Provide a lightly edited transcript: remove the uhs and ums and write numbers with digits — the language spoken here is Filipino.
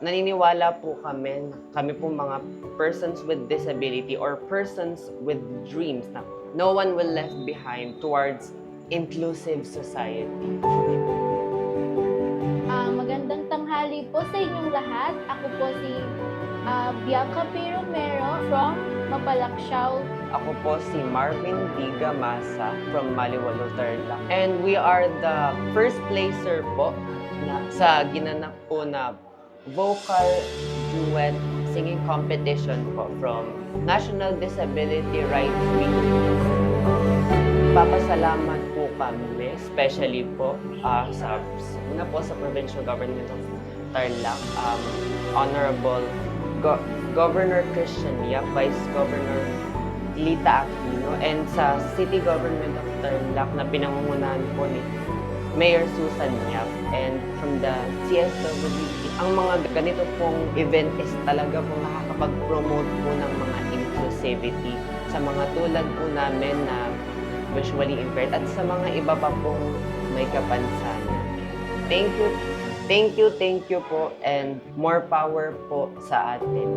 naniniwala po kami po mga persons with disability or persons with dreams na no one will left behind towards inclusive society. Magandang tanghali po sa inyong lahat. Ako po si Bianca P. Romero from Mapalakshao. Ako po si Marvin Diga Masa from Maliwalo, Tarlac. And we are the first placer po sa ginanap po na vocal duet singing competition po from National Disability Rights Week. Papasalamat po kami, especially po sa Provincial Government of Tarlac, Honorable Governor Christian Yap, Vice Governor Lita Aquino, and sa City Government of Tarlac na pinangungunahan po ni Mayor Susan Yap, and from the CSWD. Ang mga ganito pong event is talaga po nakakapag-promote po ng mga inclusivity sa mga tulad po namin na visually impaired at sa mga iba pa pong may kapansanan. Thank you po, and more power po sa atin.